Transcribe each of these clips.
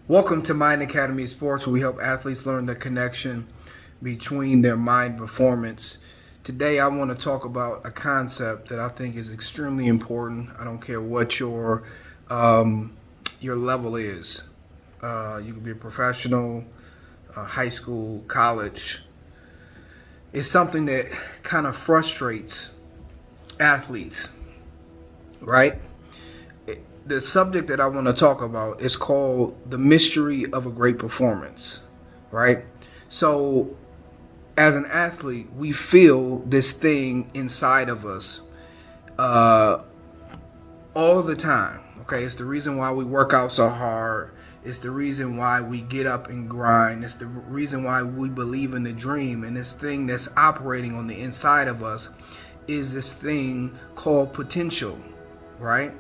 Welcome to Mind Academy Sports, where we help athletes learn the connection between their mind performance. Today, I want to talk about a concept that I think is extremely important. I don't care what your level is. You could be a professional, high school, college. It's something that kind of frustrates athletes, right? The subject that I want to talk about is called the mystery of a great performance, right? So as an athlete, we feel this thing inside of us all the time, okay? It's the reason why we work out so hard. It's the reason why we get up and grind. It's the reason why we believe in the dream. And this thing that's operating on the inside of us is this thing called potential, right?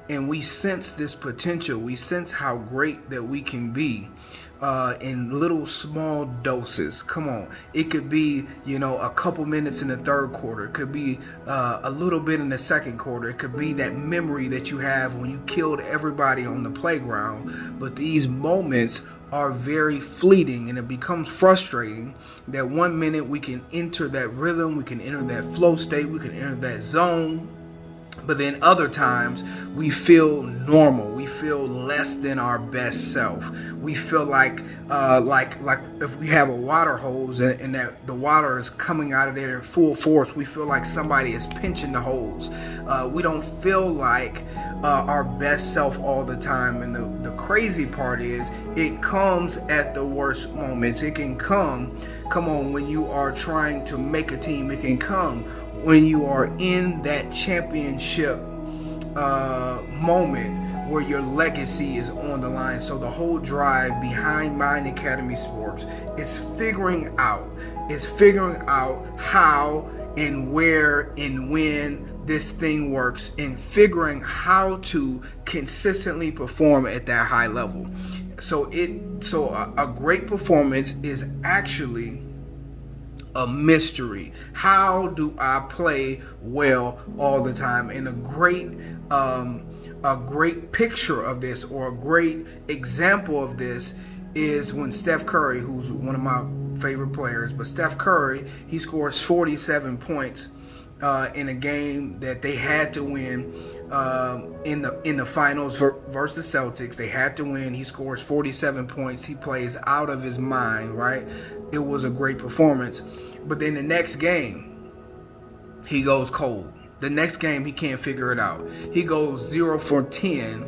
And we sense this potential. We sense how great that we can be in little small doses. Come on. It could be, a couple minutes in the third quarter. It could be a little bit in the second quarter. It could be that memory that you have when you killed everybody on the playground. But these moments are very fleeting, and it becomes frustrating that 1 minute we can enter that rhythm, we can enter that flow state, we can enter that zone. But then other times we feel normal. We feel less than our best self. We feel like if we have a water hose and that the water is coming out of there in full force, we feel like somebody is pinching the hose. We don't feel like our best self all the time. And the crazy part is it comes at the worst moments. It can come on, when you are trying to make a team. It can come when you are in that championship moment where your legacy is on the line. So the whole drive behind Mind Academy Sports is figuring out how and where and when this thing works, and figuring how to consistently perform at that high level. So a great performance is actually a mystery. How do I play well all the time? And a great picture of this, or a great example of this, is when Steph Curry, who's one of my favorite players, but Steph Curry, he scores 47 points in a game that they had to win in the finals versus the Celtics. They had to win. He scores 47 points. He plays out of his mind, right? It was a great performance. But then the next game, he goes cold. The next game, he can't figure it out. He goes 0 for 10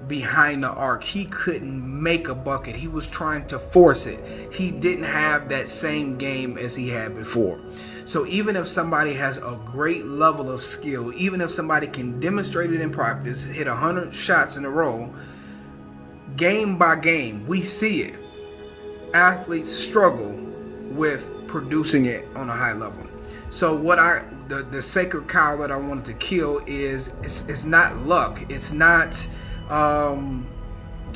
behind the arc. He couldn't make a bucket. He was trying to force it. He didn't have that same game as he had before. So even if somebody has a great level of skill, even if somebody can demonstrate it in practice, hit 100 shots in a row, game by game, we see it. Athletes struggle with producing it on a high level. So the sacred cow that I wanted to kill is it's not luck. It's not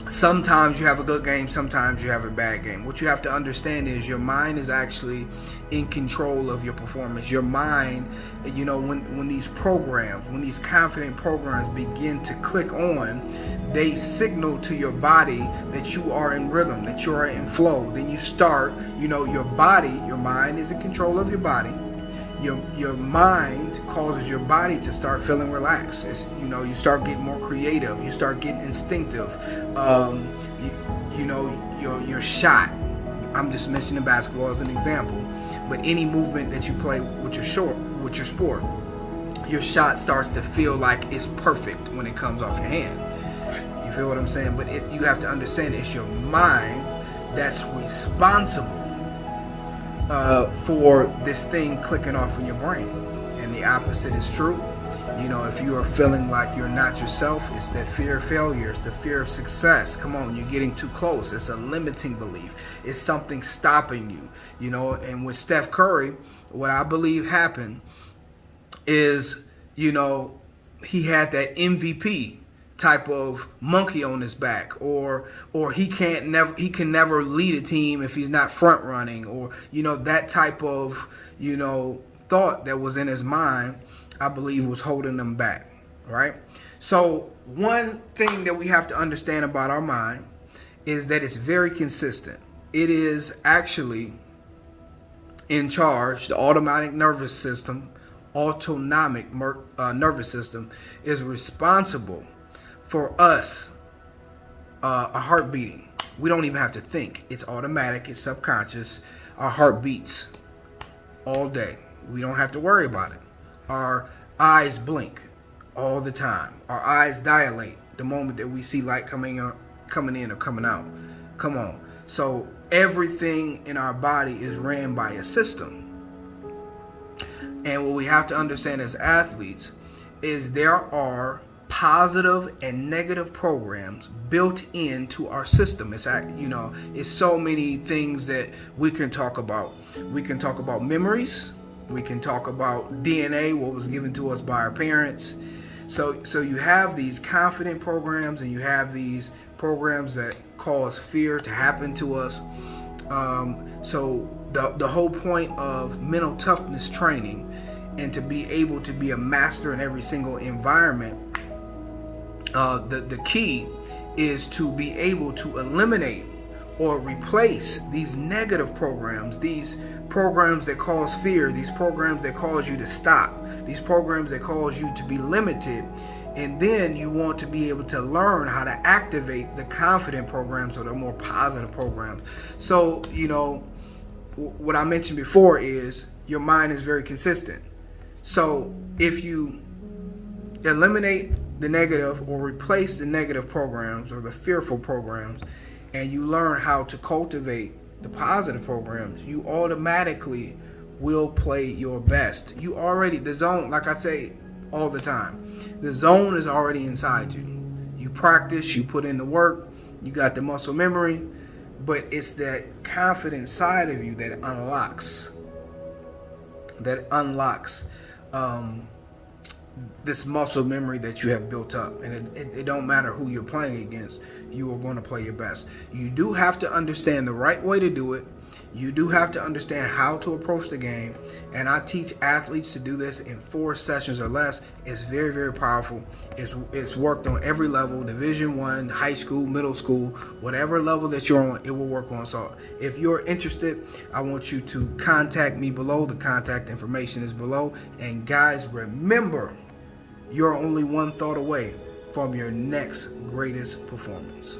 sometimes you have a good game, sometimes you have a bad game. What you have to understand is your mind is actually in control of your performance. Your mind, when these confident programs begin to click on, they signal to your body that you are in rhythm, that you are in flow. Then you start, your mind is in control of your body. Your mind causes your body to start feeling relaxed. You start getting more creative. You start getting instinctive. Your shot. I'm just mentioning basketball as an example, but any movement that you play with your sport, your shot starts to feel like it's perfect when it comes off your hand. You feel what I'm saying? But you have to understand it's your mind that's responsible for this thing clicking off in your brain. And the opposite is true. If you are feeling like you're not yourself, it's that fear of failure, it's the fear of success. Come on, you're getting too close. It's a limiting belief. It's something stopping you. And with Steph Curry, what I believe happened is, he had that MVP type of monkey on his back, or he can never lead a team if he's not front running, or that type of thought that was in his mind, I believe, was holding them back, right? So one thing that we have to understand about our mind is that it's very consistent. It is actually in charge. The autonomic nervous system is responsible for us a heart beating. We don't even have to think. It's automatic. It's subconscious. Our heart beats all day. We don't have to worry about it. Our eyes blink all the time. Our eyes dilate the moment that we see light coming in or coming out. Come on. So everything in our body is ran by a system. And what we have to understand as athletes is there are positive and negative programs built into our system. It's so many things that we can talk about. We can talk about memories. We can talk about DNA, what was given to us by our parents. So you have these confident programs, and you have these programs that cause fear to happen to us. So the whole point of mental toughness training, and to be able to be a master in every single environment, the key is to be able to eliminate or replace these negative programs, these programs that cause fear, these programs that cause you to stop, these programs that cause you to be limited. And then you want to be able to learn how to activate the confident programs, or the more positive programs. So, what I mentioned before is your mind is very consistent. So if you eliminate the negative or replace the negative programs or the fearful programs, and you learn how to cultivate the positive programs, you automatically will play your best. The zone, like I say all the time, the zone is already inside you. You practice, you put in the work, you got the muscle memory, but it's that confident side of you that unlocks this muscle memory that you have built up. And it don't matter who you're playing against, you are going to play your best. You do have to understand the right way to do it. You do have to understand how to approach the game. And I teach athletes to do this in 4 sessions or less. It's very, very powerful. It's worked on every level, Division I, high school, middle school, whatever level that you're on, it will work on. So if you're interested, I want you to contact me below. The contact information is below. And guys, remember, you're only one thought away from your next greatest performance.